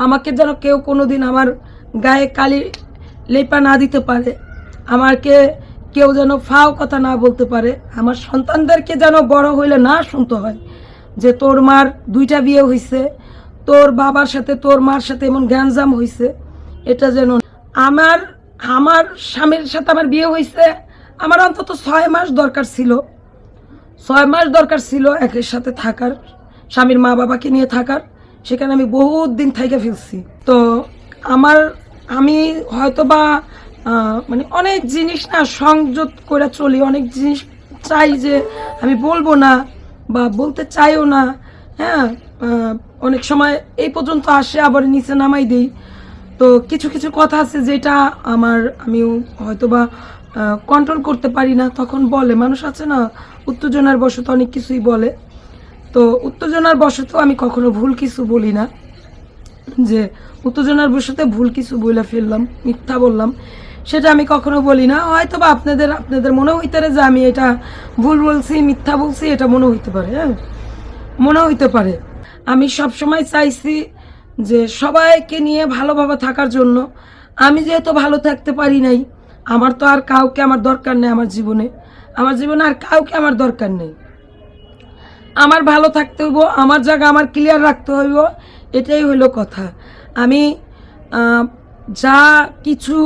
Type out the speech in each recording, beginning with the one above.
আমাকে যেন কেউ কোনোদিন আমার গায়ে কালি লেপা না দিতে পারে, আমাকে কেউ যেন ফাও কথা না বলতে পারে, আমার সন্তানদেরকে যেন বড় হইলে না শুনতে হয় যে তোর মার 2টা বিয়ে হয়েছে, তোর বাবার সাথে তোর মার সাথে এমন গ্যাঞ্জাম হয়েছে। এটা যেন আমার আমার স্বামীর সাথে আমার বিয়ে হয়েছে, আমার অন্তত 6 মাস দরকার ছিল, 6 মাস দরকার ছিল একের সাথে থাকার, স্বামীর মা বাবাকে নিয়ে থাকার। সেখানে আমি বহুত দিন থেকে ফেলছি। তো আমি হয়তো বা মানে অনেক জিনিস না সংযত করে চলি, অনেক জিনিস চাই যে আমি বলবো না বা বলতে চাইও না। হ্যাঁ, অনেক সময় এই পর্যন্ত আসে, আবার নিচে নামাই দিই। তো কিছু কিছু কথা আছে যেটা আমিও হয়তো বা কন্ট্রোল করতে পারি না। তখন বলে, মানুষ আছে না উত্তেজনার বশত অনেক কিছুই বলে। তো উত্তেজনার বশত আমি কখনো ভুল কিছু বলি না, যে উত্তেজনার বশতে ভুল কিছু বলে ফেললাম, মিথ্যা বললাম, সেটা আমি কখনো বলি না। হয়তো বা আপনাদের মনে হইতে পারে যে আমি এটা ভুল বলছি, মিথ্যা বলছি, এটা মনে হইতে পারে। হ্যাঁ, মনে হইতে পারে। আমি সবসময় চাইছি যে সবাইকে নিয়ে ভালোভাবে থাকার জন্য। আমি যেহেতু ভালো থাকতে পারি নাই, আমার তো আর কাউকে আমার দরকার নেই। আমার জীবনে আর কাউকে আমার দরকার নেই। আমার ভালো থাকতে হইব, আমার জায়গা আমার ক্লিয়ার রাখতে হইব, এটাই হইল কথা। আমি যা কিছু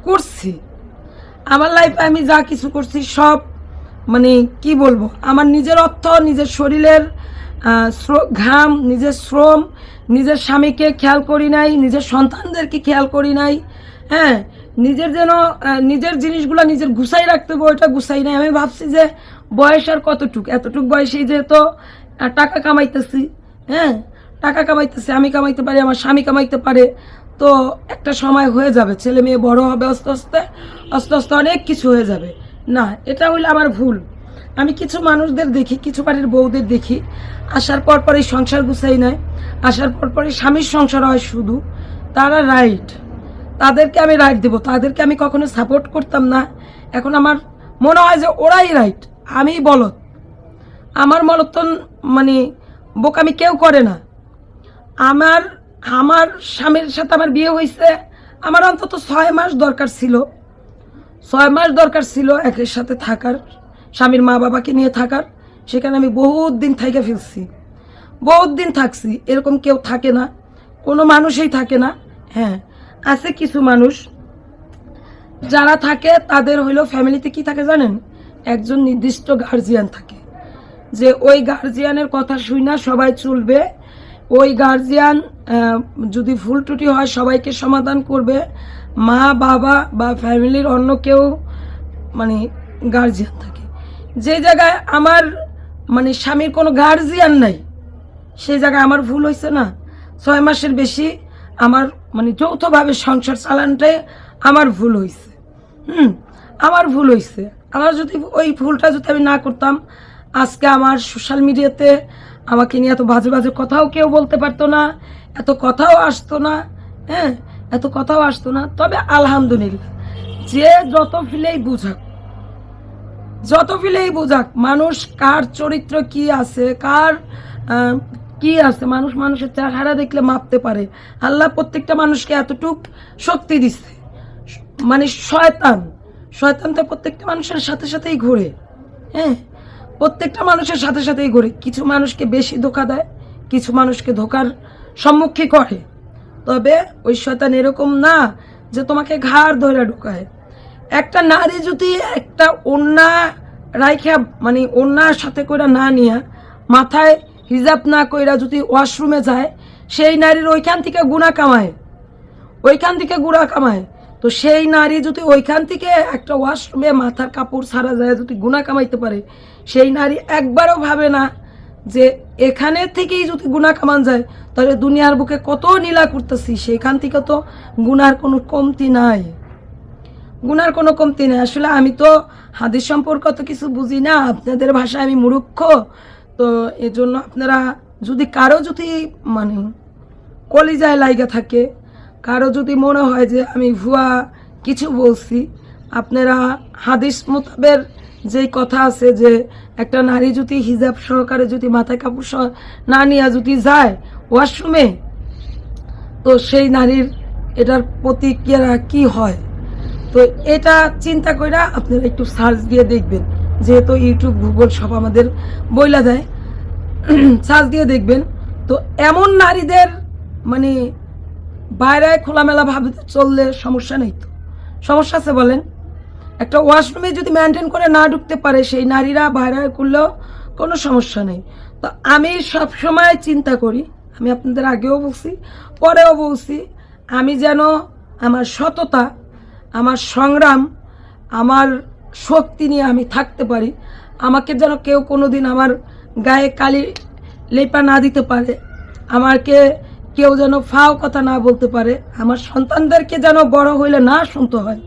করছি আমার লাইফে, আমি যা কিছু করছি সব মানে কি বলবো, আমার নিজের অর্থ, নিজের শরীরের ঘাম, নিজের শ্রম, নিজের স্বামীকে খেয়াল করি নাই, নিজের সন্তানদেরকে খেয়াল করি নাই। হ্যাঁ, নিজের জিনিসগুলো নিজের গুছাই রাখতে হবে, ওইটা গুছাই নাই। আমি ভাবছি যে বয়স আর এতটুক বয়সেই যেহেতু টাকা কামাইতেছি, হ্যাঁ টাকা কামাইতেছি, আমি কামাইতে পারি, আমার স্বামী কামাইতে পারে, তো একটা সময় হয়ে যাবে, ছেলে মেয়ে বড় হবে, আস্তে আস্তে অনেক কিছু হয়ে যাবে। না, এটা হইলে আমার ভুল। আমি কিছু মানুষদের দেখি, কিছু বাড়ির বউদের দেখি, আসার পরই সংসার গুছাই নেয়, আসার পরই স্বামীর সংসার হয় শুধু। তারা রাইট, তাদেরকে আমি রাইট দেবো, তাদেরকে আমি কখনো সাপোর্ট করতাম না। এখন আমার মনে হয় যে ওরাই রাইট, আমি বলত। আমার মতন মানে বোকামি কেউ করে না। আমার স্বামীর সাথে আমার বিয়ে হয়েছে, আমার অন্তত 6 মাস দরকার ছিল, 6 মাস দরকার ছিল একের সাথে থাকার, স্বামীর মা বাবাকে নিয়ে থাকার। সেখানে আমি বহুত দিন থেকে ফেলছি, বহুত দিন থাকছি। এরকম কেউ থাকে না, কোনো মানুষই থাকে না। হ্যাঁ, আছে কিছু মানুষ যারা থাকে, তাদের হইলো ফ্যামিলিতে কি থাকে জানেন, একজন নির্দিষ্ট গার্জিয়ান থাকে, যে ওই গার্জিয়ানের কথা শুই না সবাই চলবে। ওই গার্জিয়ান যদি ভুল ত্রুটি হয় সবাইকে সমাধান করবে। মা বাবা বা ফ্যামিলির অন্য কেউ মানে গার্জিয়ান থাকে। যে জায়গায় আমার মানে স্বামীর কোনো গার্জিয়ান নাই, সেই জায়গায় আমার ভুল হয়েছে না। 6 মাসের বেশি আমার মানে যৌথভাবে সংসার চালানটাই আমার ভুল হয়েছে। আমার ভুল হয়েছে। আমার যদি ওই ভুলটা যদি আমি না করতাম, আজকে আমার সোশ্যাল মিডিয়াতে আমাকে নিয়ে এত বাজে বাজে কথাও কেউ বলতে পারতো না, এত কথাও আসতো না। হ্যাঁ, এত কথাও আসতো না। তবে আলহামদুলিল্লাহ, যে যত ফিলেই বুঝাক মানুষ কার চরিত্র কি আছে, কার কি আছে, মানুষের চেহারা দেখলে মাপতে পারে। আল্লাহ প্রত্যেকটা মানুষকে এতটুক শক্তি দিচ্ছে। মানে শয়তান তো প্রত্যেকটা মানুষের সাথেই ঘুরে। হ্যাঁ, প্রত্যেকটা মানুষের সাথেই ঘুরে। কিছু মানুষকে বেশি ধোকা দেয়, কিছু মানুষকে ধোকার সম্মুখীন করে। তবে ওই শয়তান এরকম না যে তোমাকে ঘাড় ধরে ঢোকায়। একটা নারী যদি একটা ওড়না রাইখা মানে ওড়নার সাথে করে না নিয়ে, মাথায় হিজাব না কইরা যদি ওয়াশরুমে যায়, সেই নারীর ওইখান থেকে গুনাহ কামায়। তো সেই নারী যদি ওইখান থেকে একটা ওয়াশরুমে মাথার কাপড় ছাড়া যায় যদি গুনাহ কামাইতে পারে, সেই নারী একবারও ভাবে না যে এখানে থেকেই যদি গুনাহ কামান যায়, তাহলে দুনিয়ার বুকে কত নীলা করতেছি, সেইখান থেকে তো গুনার কোনো কমতি নাই। আসলে আমি তো হাদিস সম্পর্কে তো কিছু বুঝি না, আপনাদের ভাষায় আমি মূর্খ। তো এজন্য আপনারা যদি কারো যদি মানে কলিজায় লাইগা থাকে, কারো যদি মনে হয় যে আমি ভুয়া কিছু বলছি, আপনারা হাদিস মোতাবেক যেই কথা আছে যে একটা নারী যদি হিজাব সহকারে যদি মাথায় কাপড় না নিয়ে যদি যায় ওয়াশরুমে, তো সেই নারীর এটার প্রতিক্রিয়া কি হয়, তো এটা চিন্তা করে আপনারা একটু সার্চ দিয়ে দেখবেন, যেহেতু ইউটিউব গুগল সব আমাদের বইলা দেয়, সার্চ দিয়ে দেখবেন। তো এমন নারীদের মানে বাইরে খোলামেলা ভাবে চললে সমস্যা নেই, তো সমস্যা আছে বলেন? একটা ওয়াশরুমে যদি মেনটেন করে না ঢুকতে পারে সেই নারীরা বাইরে করলেও কোনো সমস্যা নেই। তো আমি সব সময় চিন্তা করি, আমি আপনাদের আগেও বলছি পরেও বলছি, আমি যেন আমার সততা, আমার সংগ্রাম, আমার শক্তি নিয়ে আমি থাকতে পারি। আমাকে যেন কেউ কোনো দিন আমার গায়ে কালি লেপা না দিতে পারে, আমাকে কেউ যেন ফাও কথা না বলতে পারে, আমার সন্তানদেরকে যেন বড় হইলে না শুনতে হয়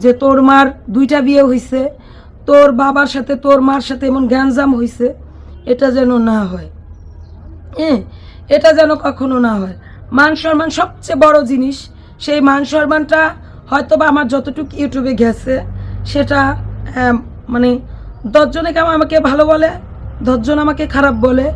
যে তোর মার 2টা বিয়ে হয়েছে, তোর বাবার সাথে তোর মার সাথে এমন গ্যাঞ্জাম হয়েছে, এটা যেন না হয়। হ্যাঁ, এটা যেন কখনো না হয়। মান সম্মান সবচেয়ে বড় জিনিস, সেই মান সম্মানটা হয়তো বা আমার যতটুকু ইউটিউবে গেছে সেটা মানে 10 জনে কেমন আমাকে ভালো বলে, 10 জন আমাকে খারাপ বলে,